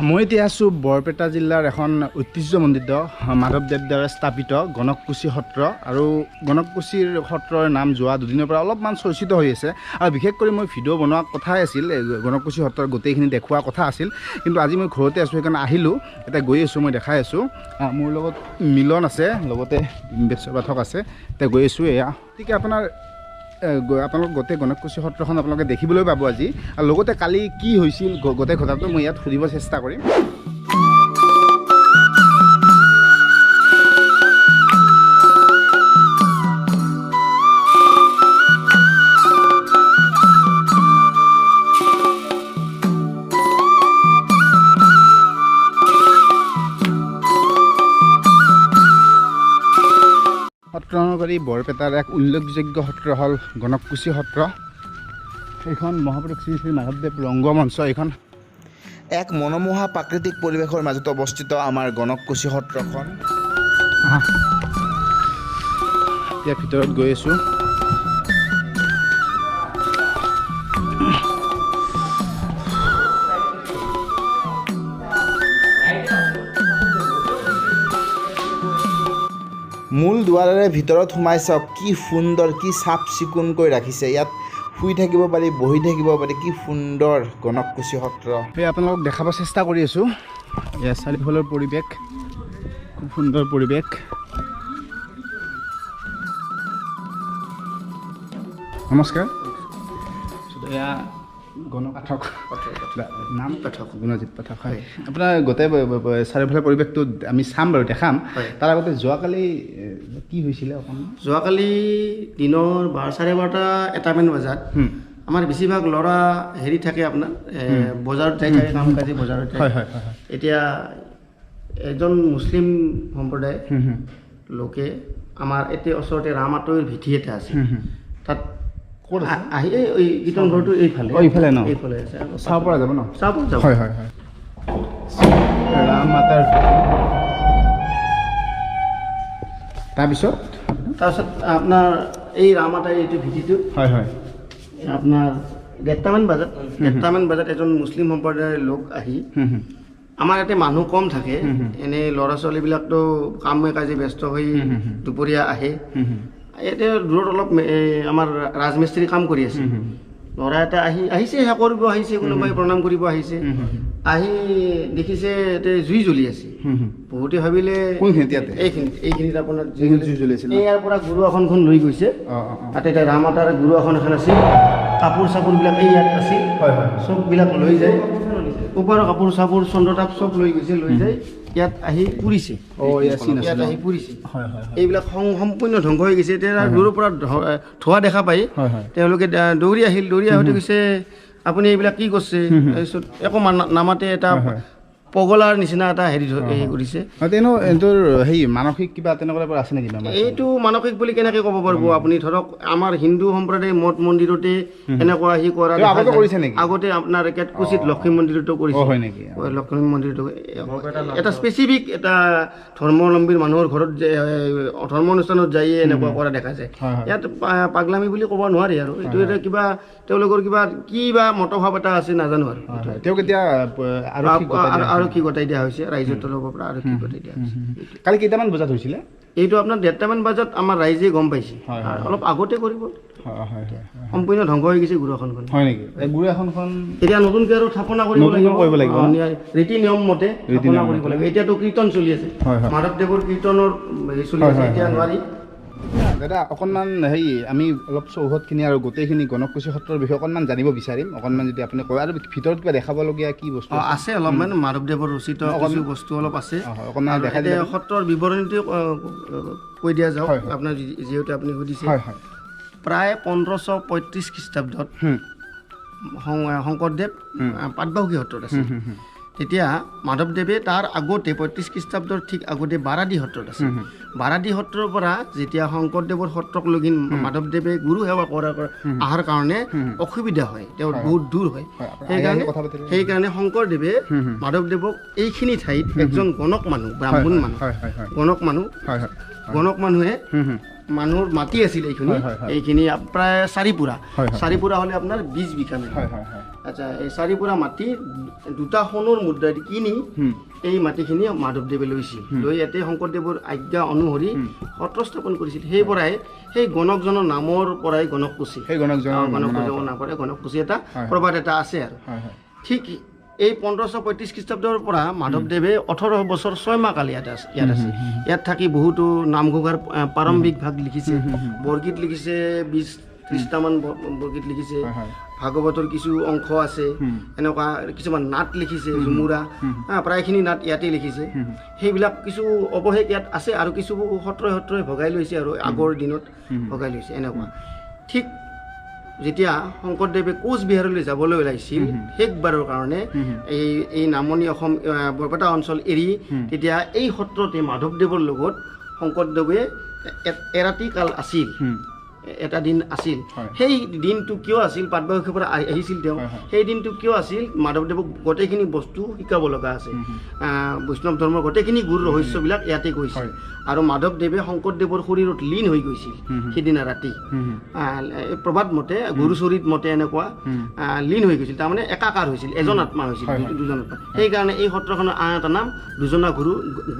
মই এতিয়া আছোঁ বৰপেটা জিলাৰ এখন ঐতিহ্যমণ্ডিত মাধৱদেৱদ্বাৰা স্থাপিত গণককুছি সত্ৰ আৰু গণককুছিৰ সত্ৰৰ নাম যোৱা দুদিনৰ পৰা অলপমান চৰ্চিত হৈ আছে আৰু বিশেষকৈ মই ভিডিঅ' বনোৱা কথাই আছিল গণককুছি সত্ৰৰ গোটেইখিনি দেখুওৱা কথা আছিল কিন্তু আজি মই ঘৰতে আছোঁ সেইকাৰণে আহিলোঁ এতিয়া গৈ আছোঁ মই দেখাই আছোঁ মোৰ লগত মিলন আছে লগতে বিম্বেশ্বৰ পাঠক আছে এতিয়া গৈ আছোঁ এয়া গতিকে আপোনালোক গোটেই গণককুছি সত্ৰখন আপোনালোকে দেখিবলৈ পাব আজি আৰু লগতে কালি কি হৈছিল গোটেই ঘটনাটো মই ইয়াত সুধিব চেষ্টা কৰিম সত্ৰনগৰী বৰপেটাৰ এক উল্লেখযোগ্য সত্ৰ হ'ল গণককুছি সত্ৰ এইখন মহাপুৰুষ শ্ৰী শ্ৰী মাধৱদেৱ ৰংগমঞ্চ এইখন এক মনোমোহা প্ৰাকৃতিক পৰিৱেশৰ মাজত অৱস্থিত আমাৰ গণককুছি সত্ৰখন এতিয়া ভিতৰত গৈ আছোঁ মূল দুৱাৰেৰে ভিতৰত সোমাই চাওক কি সুন্দৰ কি চাফ চিকুণকৈ ৰাখিছে ইয়াত শুই থাকিব পাৰি বহি থাকিব পাৰি কি সুন্দৰ গণককুছি সত্ৰ সেই আপোনালোকক দেখাব চেষ্টা কৰি আছোঁ এয়া চাৰিওফালৰ পৰিৱেশ খুব সুন্দৰ পৰিৱেশ নমস্কাৰ এয়া গণপাঠক নাম পাঠক গুণজিত পাঠক হয় আপোনাৰ গোটেই চাৰিওফালে পৰিৱেশটো আমি চাম বাৰু দেখাম তাৰ আগতে যোৱাকালি কি হৈছিলে অকণমান যোৱাকালি দিনৰ 12:30-1টামান বজাত আমাৰ বেছিভাগ ল'ৰা হেৰি থাকে আপোনাৰ বজাৰত যাই থাকে কাম কাজি বজাৰত হয় হয় এতিয়া এজন মুছলিম সম্প্ৰদায় লোকে আমাৰ এতিয়া ওচৰতে ৰামাতৈৰ ভেটি এটা আছে তাত আহি এই কীৰ্তন ঘৰটো এইফালে ন এইফালে আছে চাব পৰা যাব ন চাব যাব হয় হয় হয় ৰাম মাতাৰ তাৰপিছত আপোনাৰ এই ৰামাতাইৰ এইটো ভেটিটো হয় হয় আপোনাৰ 1:30মান বজাত এজন মুছলিম সম্প্ৰদায়ৰ লোক আহি আমাৰ ইয়াতে মানুহ কম থাকে এনে ল'ৰা ছোৱালীবিলাকতো কামে কাজে ব্যস্ত হৈ দুপৰীয়া আহে ইয়াতে দূৰত অলপ আমাৰ ৰাজমিস্ত্ৰী কাম কৰি আছে ল'ৰা এটা আহিছে সেৱা কৰিব আহিছে কোনোবাই প্ৰণাম কৰিব আহিছে আহি দেখিছে ইয়াতে জুই জ্বলি আছে বহুতে ভাবিলে এইখিনিত আপোনাৰ জুই জ্বলি আছিল ইয়াৰ পৰা গুৰু আসনখন লৈ গৈছে তাতে এতিয়া ৰামাতাৰ গুৰু আসন এখন আছিল কাপোৰ চাপোৰবিলাক এই ইয়াত আছিল চববিলাক লৈ যায় ওপৰৰ কাপোৰ চাপোৰ চন্দ্ৰতাপ চব লৈ গৈছে লৈ যায় ইয়াত আহি পুৰিছে ইয়াত আহি পুৰিছে এইবিলাক সম্পূৰ্ণ ধ্বংস হৈ গৈছে এতিয়া দূৰৰ পৰা ধোঁৱা দেখা পাই তেওঁলোকে দৌৰি আহোঁতে কৈছে আপুনি এইবিলাক কি কৰিছে তাৰপিছত একো নামাতে এটা পগলাৰ নিচিনা এটা হেৰি কৰিছে হেৰি মানসিক কিবা তেনেকুৱা আছে নেকি এইটো মানসিক বুলি কেনেকৈ ক'ব পাৰিব আপুনি ধৰক আমাৰ হিন্দু সম্প্ৰদায় মঠ মন্দিৰতে এনেকুৱা আহি কৰা আগতে আপোনাৰ কেতকুছিত লক্ষ্মী মন্দিৰতো কৰিছে লক্ষ্মী মন্দিৰটো এটা স্পেচিফিক এটা ধৰ্মাৱলম্বীৰ মানুহৰ ঘৰত ধৰ্ম অনুষ্ঠানত যাই এনেকুৱা কৰা দেখা যায় ইয়াত পাগলামী বুলি ক'ব নোৱাৰি আৰু এইটো এটা কিবা তেওঁলোকৰ কিবা মতভাৱ এটা আছে নাজানো আৰু তেওঁক এতিয়া আৰক্ষী গতাই দিয়া হৈছে ৰাইজৰ তৰফৰ পৰা আৰক্ষী গতাই দিয়া হৈছে কালি কেইটামান বজাত হৈছিলে এইটো আপোনাৰ 1:30মান বজাত আমাৰ ৰাইজে গম পাইছে অলপ আগতে কৰিব সম্পূৰ্ণ ধ্বংস হৈ গৈছে গুৰু আসনখন হয় নেকি গুৰু আসনখন এতিয়া নতুনকৈ আৰু স্থাপনা কৰিব লাগিব ৰীতি নিয়ম মতে স্থাপনা কৰিব লাগিব এতিয়াতো কীৰ্তন চলি আছে মাধৱদেৱৰ কীৰ্তনৰ চলি আছে এতিয়া নোৱাৰি দাদা অকণমান হেৰি আমি অলপ চৌহদখিনি আৰু গোটেইখিনি গণককুছি সত্ৰৰ বিষয়ে অকণমান জানিব বিচাৰিম অকণমান যদি আপুনি কয় আৰু ভিতৰত কিবা দেখাবলগীয়া কি বস্তু আছে অলপমান মাধৱদেৱৰ ৰচিত কিছু বস্তু অলপ আছে অকণমান দেখাই দিয়ে সত্ৰৰ বিৱৰণীটো কৈ দিয়া যাওক আপোনাৰ যিহেতু আপুনি সুধিছে প্ৰায় 1535 খ্ৰীষ্টাব্দত শংকৰদেৱ পাটবাউসী সত্ৰত আছে তেতিয়া মাধৱদেৱে তাৰ আগতে 35 খ্ৰীষ্টাব্দৰ ঠিক আগতে বাৰাদি সত্ৰত আছে বাৰাদি সত্ৰৰ পৰা যেতিয়া শংকৰদেৱৰ সত্ৰক লগিন মাধৱদেৱে গুৰু সেৱা অহাৰ কাৰণে অসুবিধা হয় তেওঁৰ বহুত দূৰ হয় সেইকাৰণে শংকৰদেৱে মাধৱদেৱক এইখিনি ঠাইত একজন গণক মানুহ ব্ৰাহ্মণ মানুহ গণক মানুহে মানুহৰ মাটি আছিল এইখিনি প্ৰায় চাৰিপুৰা হ'লে আপোনাৰ 20 বিঘা আচ্ছা এই 4 পুৰা মাটি 2টা সোণৰ মুদ্ৰা দি কিনি এই মাটিখিনি মাধৱদেৱে লৈছিল লৈ ইয়াতে শংকৰদেৱৰ আজ্ঞা অনুসৰি সত্ৰ স্থাপন কৰিছিল সেই পৰাই সেই গণকজনৰ নামৰ পৰাই গণককুছি সেই গণকজনৰ নামৰ পৰাই গণককুছি এটা প্ৰবাদ এটা আছে আৰু ঠিক এই 1535 খ্ৰীষ্টাব্দৰ পৰা মাধৱদেৱে 18 বছৰ 6 মাহ কাল ইয়াত আছে ইয়াত থাকি বহুতো নামঘোষাৰ প্ৰাৰম্ভিক ভাগ লিখিছে বৰগীত লিখিছে 20-30টামান বৰগীত লিখিছে ভাগৱতৰ কিছু অংশ আছে এনেকুৱা কিছুমান নাট লিখিছে ঝুমুৰা প্ৰায়খিনি নাট ইয়াতে লিখিছে সেইবিলাক কিছু অৱশেষ ইয়াত আছে আৰু কিছু সত্ৰই ভগাই লৈছে আৰু আগৰ দিনত ভগাই লৈছে এনেকুৱা ঠিক যেতিয়া শংকৰদেৱে কোচবিহাৰলৈ যাবলৈ ওলাইছিল শেষবাৰৰ কাৰণে এই নামনি অসম বৰপেটা অঞ্চল এৰি তেতিয়া এই সত্ৰতে মাধৱদেৱৰ লগত শংকৰদেৱে এৰাতি কাল আছিল এটা দিন আছিল সেই দিনটো কিয় আছিল পাটবাউসীৰ পৰা আহিছিল তেওঁ সেই দিনটো কিয় আছিল মাধৱদেৱক গোটেইখিনি বস্তু শিকাব লগা আছে বৈষ্ণৱ ধৰ্মৰ গোটেইখিনি গুৰু ৰহস্যবিলাক ইয়াতে গৈছিল আৰু মাধৱদেৱে শংকৰদেৱৰ শৰীৰত লীন হৈ গৈছিল সেইদিনা ৰাতি প্ৰবাদ মতে গুৰুচৰিত মতে এনেকুৱা লীন হৈ গৈছিল তাৰমানে একাকাৰ হৈছিল এজন আত্মা হৈছিল দুজন আত্মা সেইকাৰণে এই সত্ৰখনৰ আন এটা নাম দুজনা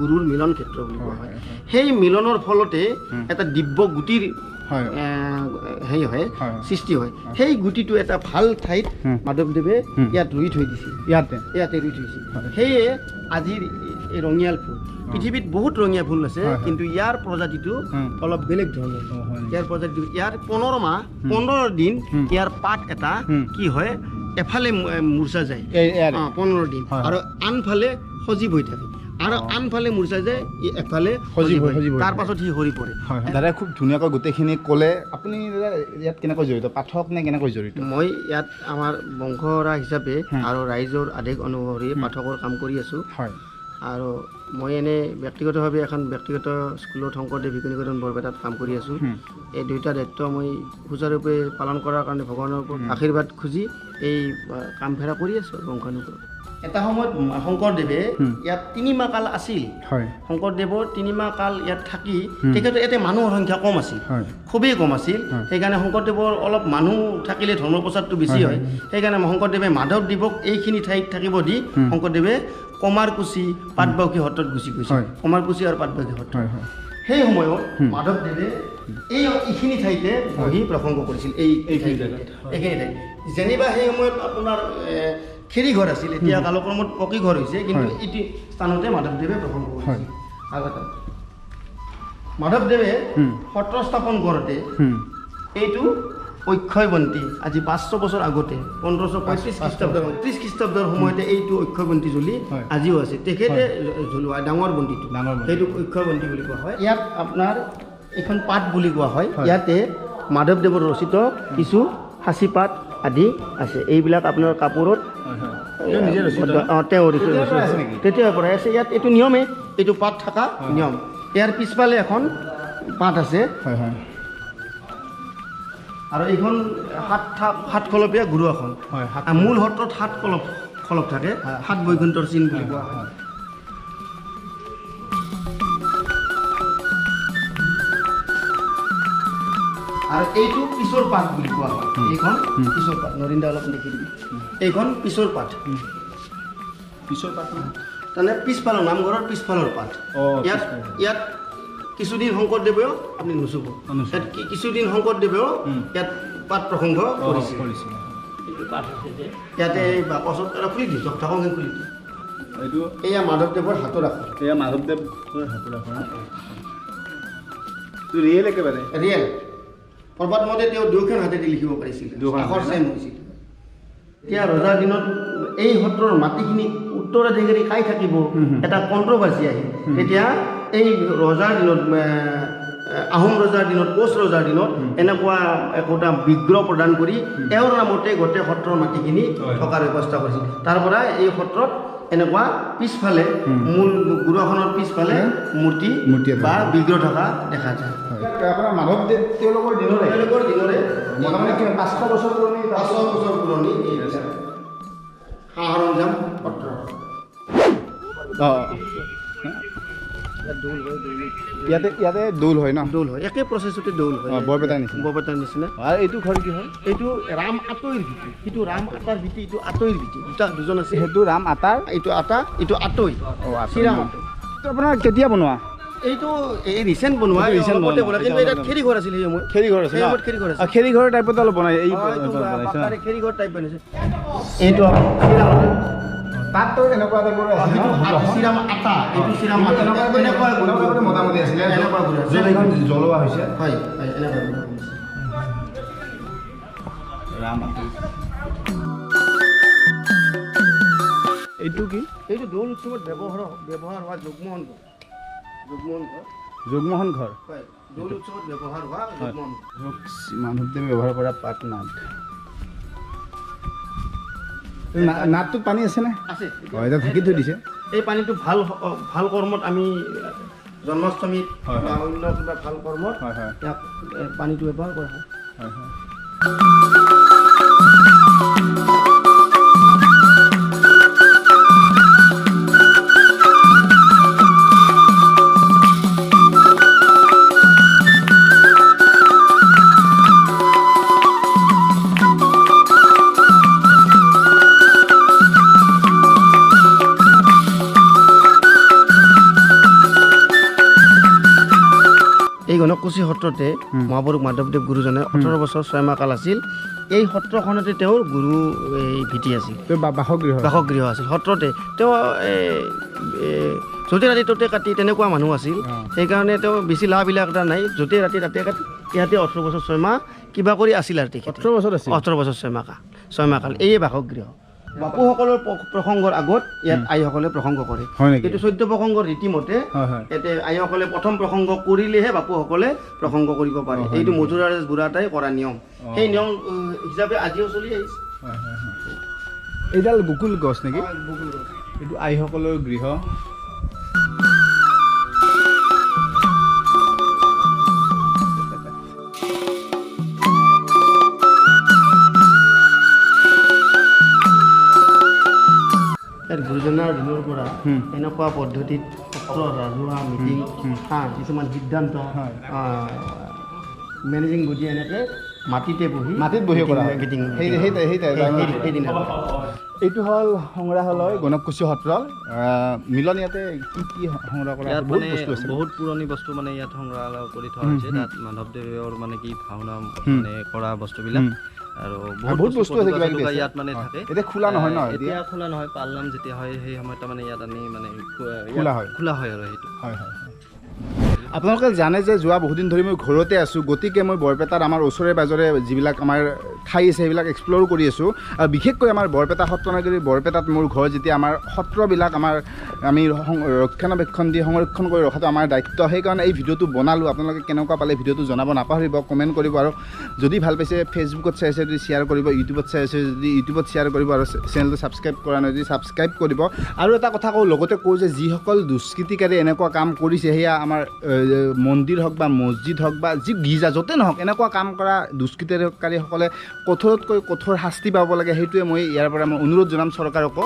গুৰুৰ মিলন ক্ষেত্ৰ বুলি কোৱা হয় সেই মিলনৰ ফলতে এটা দিব্য গুটিৰ হেৰি হয় সৃষ্টি হয় সেই গুটিটো এটা ভাল ঠাইত মাধৱদেৱে ইয়াত ৰুই থৈ দিছিল ইয়াতে ৰুই থৈছিল সেয়ে আজিৰ এই ৰঙিয়াল ফুল পৃথিৱীত বহুত ৰঙীয়া ফুল আছে কিন্তু ইয়াৰ প্ৰজাতিটো অলপ বেলেগ ধৰণৰ ইয়াৰ প্ৰজাতিটো ইয়াৰ 15 মাহ 15 দিন ইয়াৰ পাত এটা কি হয় এফালে মূৰ্ছা যায় 15 দিন আৰু আনফালে সজীৱ হৈ থাকে আৰু আনফালে মূৰ্ছা যায় এফালে সজীৱ তাৰ পাছত সি সৰি পৰে দাদা খুব ধুনীয়াকৈ গোটেইখিনি ক'লে আপুনি ইয়াত কেনেকৈ জড়িত পাঠক নে কেনেকৈ জড়িত মই ইয়াত আমাৰ বংশৰা হিচাপে আৰু ৰাইজৰ আদেশ অনুসৰি পাঠকৰ কাম কৰি আছোঁ আৰু মই এনেই ব্যক্তিগতভাৱে এখন ব্যক্তিগত স্কুলত শংকৰদেৱ শিশু নিকেতন বৰপেটাত কাম কৰি আছোঁ এই দুয়োটা দায়িত্ব মই সুচাৰুৰূপে পালন কৰাৰ কাৰণে ভগৱানৰ আশীৰ্বাদ খুজি এই কামফেৰা কৰি আছোঁ বংশানুক্ৰমে এটা সময়ত শংকৰদেৱে ইয়াত 3 মাহ কাল আছিল শংকৰদেৱৰ 3 মাহ কাল ইয়াত থাকি তেখেতৰ ইয়াতে মানুহৰ সংখ্যা কম আছিল খুবেই কম আছিল সেইকাৰণে শংকৰদেৱৰ অলপ মানুহ থাকিলে ধৰ্ম প্ৰচাৰটো বেছি হয় সেইকাৰণে শংকৰদেৱে মাধৱদেৱক এইখিনি ঠাইত থাকিব দি শংকৰদেৱে কমাৰকুছি পাটবাউসী সত্ৰত গুচি গৈছিল কমাৰকুছি আৰু পাটবাউসী সত্ৰ সেই সময়ত মাধৱদেৱে এইখিনি ঠাইতে বহি প্ৰসংগ কৰিছিল এইখিনি ঠাইত যেনিবা সেই সময়ত আপোনাৰ খেৰী ঘৰ আছিল এতিয়া কালক্ৰমত পকী ঘৰ হৈছে কিন্তু এইটো স্থানতে মাধৱদেৱে প্ৰসংগ কৰিছিল আগতে মাধৱদেৱে সত্ৰ স্থাপন কৰোঁতে এইটো অক্ষয়বন্তী আজি 500 বছৰ আগতে 1535 খ্ৰীষ্টাব্দৰ 30 খ্ৰীষ্টাব্দৰ সময়তে এইটো অক্ষয়বন্তী জ্বলি আজিও আছে তেখেতে জ্বলোৱা ডাঙৰ বন্তিটো সেইটো অক্ষয়বন্তী বুলি কোৱা হয় ইয়াত আপোনাৰ এখন পাত বুলি কোৱা হয় ইয়াতে মাধৱদেৱৰ ৰচিত কিছু সাঁচি পাত আদি আছে এইবিলাক আপোনাৰ কাপোৰত তেওঁ তেতিয়াৰ পৰাই আছে ইয়াত এইটো নিয়মে এইটো পাত থকা নিয়ম ইয়াৰ পিছফালে এখন পাত আছে আৰু এইখন 7 খলপীয়া গুৰু আসন মূল সত্ৰত 7 খলপ থাকে 7 বৈকুণ্ঠৰ চিন বুলি কোৱা হয় আৰু এইটো পিছৰ পাত বুলি কোৱা হয় এইখন পিছৰ পাত নৰিন্দা অলপ দেখি দিবি এইখন পিছৰ পাত তাৰমানে পিছফালৰ নামঘৰৰ পিছফালৰ পাত ইয়াত কিছুদিন শংকৰদেৱেও আপুনি নুচুব ইয়াত কিছুদিন শংকৰদেৱেও ইয়াত পাত প্ৰসংগ কৰিছিল ইয়াতে বাকচত এটা খুলি দিওঁ জগঠাখন খুলি দিওঁ এইটো এয়া মাধৱদেৱৰ হাতৰ আখৰ ৰিয়েল একেবাৰে ৰিয়েল প্ৰবাদ মতে তেওঁ দুয়োখন হাতেদি লিখিব পাৰিছিল আখৰ চেম হৈছিল এতিয়া ৰজাৰ দিনত এই সত্ৰৰ মাটিখিনি উত্তৰাধিকাৰী খাই থাকিব এটা কণ্ট্ৰভাৰ্চি আহিল তেতিয়া এই ৰজাৰ দিনত আহোম ৰজাৰ দিনত কোচ ৰজাৰ দিনত এনেকুৱা একোটা বিগ্ৰহ প্ৰদান কৰি তেওঁৰ নামতে গোটেই সত্ৰৰ মাটিখিনি থকাৰ ব্যৱস্থা কৰিছিল তাৰ পৰা এই সত্ৰত এনেকুৱা পিছফালে মূল গুৰুখনৰ পিছফালে মূৰ্তি বা বিগ্ৰহ থকা দেখা যায় আপোনাৰ মাধৱদেৱ তেওঁলোকৰ দিনৰে মোটামুটি 500 বছৰ পুৰণি এই সা সৰঞ্জাম সত্ৰ দৌল হয়, ইয়াতে দৌল হয় ন দৌল হয়, একে প্ৰচেছতে দৌল হয়। বৰপেটাৰ নিচিনা বৰপেটাৰ নিচিনা। আৰু এইটো ঘৰ কি হয় এইটো ৰাম আতৈৰ ভেটি, সিটো ৰাম আটাৰ ভেটি, এইটো আতৈৰ ভেটি, দুজন আছে। সেইটো ৰাম আটাৰ এইটো আটা, এইটো আতৈ, শ্ৰীৰাম আতৈ। এইটো আপোনাৰ কেতিয়া বনোৱা এইটো এই ৰিচেণ্ট বনোৱা, recent অলপতে বনোৱা। বনোৱা, কিন্তু এটা খেৰী ঘৰ আছিল সেই সময়ত। খেৰী ঘৰ আছে সেই ন? সময়ত খেৰী ঘৰ আছিল। খেৰী ঘৰৰ টাইপত অলপ বনাই এই এইটো বনাইছে ন? পাকাৰে খেৰী ঘৰ টাইপ বনাইছে। এইটো শ্ৰীৰাম আতৈ। তাততো এনেকুৱা টাইপৰ সেইটো শ্ৰীৰাম আটা, এইটো শ্ৰীৰাম আটা। এনেকুৱা মোটামুটি আছিলে এনেকুৱা ঘৰ আছে। য'ত এইখন জ্বলোৱা হৈছে হয়, হয়, এনেকুৱা ঘৰ আছে। ৰাম এইটো কি এইটো দৌল উৎসৱত ব্যৱহাৰ হোৱা যুগ্মোহন ঘৰ। যুগ্মোহন ঘৰ, যুগমোহন ঘৰ হয়, দৌল উৎসৱত ব্যৱহাৰ হোৱা যুগ্মোহন ঘৰ। মাধৱদেৱে ব্যৱহাৰ কৰা পাটনাথ নাটটোত পানী আছেনে আছে। হয় এতিয়া ঢাকি থৈ দিছে এই পানীটো ভাল কৰ্মত আমি জন্মাষ্টমীত হয়, বা হয়। অন্য কিবা ভাল কৰ্মত হয় হয় ইয়াক পানীটো ব্যৱহাৰ কৰা হয়। হয় হয় এই গণককুছি সত্ৰতে মহাপুৰুষ মাধৱদেৱ গুৰুজনে 18 বছৰ 6 মাহ কাল আছিল। এই সত্ৰখনতে তেওঁৰ গুৰু এই ভেটি আছিল, বাসগৃহ বাসগৃহ আছিল সত্ৰতে। তেওঁ য'তে ৰাতি ত'তে কাটি তেনেকুৱা মানুহ আছিল। সেইকাৰণে তেওঁ বেছি লাভবিলাক এটা নাই, য'তে ৰাতি তাতে কাটি ইয়াতে 18 বছৰ 6 মাহ কিবা কৰি আছিল আৰু তেখেতে। 18 বছৰ আছিল 18 বছৰ 6 মাহ কাল এই বাসগৃহ। বাপুসকলৰ প্ৰসংগৰ আগত ইয়াত আইসকলে প্ৰসংগ কৰে। হয় নেকি? এইটো 14 প্ৰসংগৰ ৰীতিমতে হয় হয় ইয়াতে আইসকলে প্ৰথম প্ৰসংগ কৰিলেহে বাপুসকলে প্ৰসংগ কৰিব পাৰে। এইটো মধুৰাজ বুঢ়াতাই কৰা নিয়ম। সেই নিয়ম হিচাপে আজিও চলি আহিছে। হয় হয় হয় এইডাল বকুল গছ নেকি এইটো আইসকলৰ গৃহ ইয়াত গুৰুজনাৰ দিনৰ পৰা এনেকুৱা পদ্ধতিত সত্ৰ ৰাজহুৱা মিটিং কিছুমান সিদ্ধান্ত মেনেজিং বডি এনেকৈ মাটিতে বহি কৰা হয়। মিটিং সেইদিনা এইটো হ'ল সংগ্ৰহালয় গণককুছি সত্ৰ মিলন ইয়াতে কি কি সংগ্ৰহ কৰা ইয়াত বহুত মানে বস্তু আছে বহুত পুৰণি বস্তু মানে ইয়াত সংগ্ৰহালয় কৰি থোৱা হৈছে। তাত মাধৱদেৱৰ মানে কি ভাওনা মানে কৰা বস্তুবিলাক আৰু বহুত বস্তু আছে কিবা কিবি ইয়াত মানে থাকে। এতিয়া খোলা নহয় ন এতিয়া খোলা নহয়, পালনাম যেতিয়া হয় সেই সময়ত মানে ইয়াত আনি মানে খোলা হয় আৰু সেইটো হয় হয় আপোনালোকে জানে যে যোৱা বহুদিন ধৰি মই ঘৰতে আছোঁ, গতিকে মই বৰপেটাত আমাৰ ওচৰে পাঁজৰে যিবিলাক আমাৰ ঠাই আছে সেইবিলাক এক্সপ্ল'ৰ কৰি আছোঁ। আৰু বিশেষকৈ আমাৰ বৰপেটা সত্ৰনগৰী বৰপেটাত মোৰ ঘৰ, যেতিয়া আমাৰ সত্ৰবিলাক আমি ৰক্ষণাবেক্ষণ দি সংৰক্ষণ কৰি ৰখাটো আমাৰ দায়িত্ব। সেইকাৰণে এই ভিডিঅ'টো বনালোঁ। আপোনালোকে কেনেকুৱা পালে ভিডিঅ'টো জনাব নাপাহৰিব, কমেণ্ট কৰিব। আৰু যদি ভাল পাইছে ফেচবুকত চাই আছে যদি শ্বেয়াৰ কৰিব, ইউটিউবত চাই আছে যদি ইউটিউবত শ্বেয়াৰ কৰিব, আৰু চেনেলটো ছাবস্ক্ৰাইব কৰা নাই যদি ছাবস্ক্ৰাইব কৰিব। আৰু এটা কথা কওঁ, লগতে কওঁ যে যিসকল দুষ্কৃতিকাৰী এনেকুৱা কাম কৰিছে সেয়া আমাৰ মন্দিৰ হওক বা মছজিদ হওক বা যি গীৰ্জা য'তে নহওক, এনেকুৱা কাম কৰা দুষ্কৃতিকাৰীসকলে কঠোৰতকৈ কঠোৰ শাস্তি পাব লাগে। সেইটোৱে মই ইয়াৰ পৰা মই অনুৰোধ জনাম চৰকাৰকো।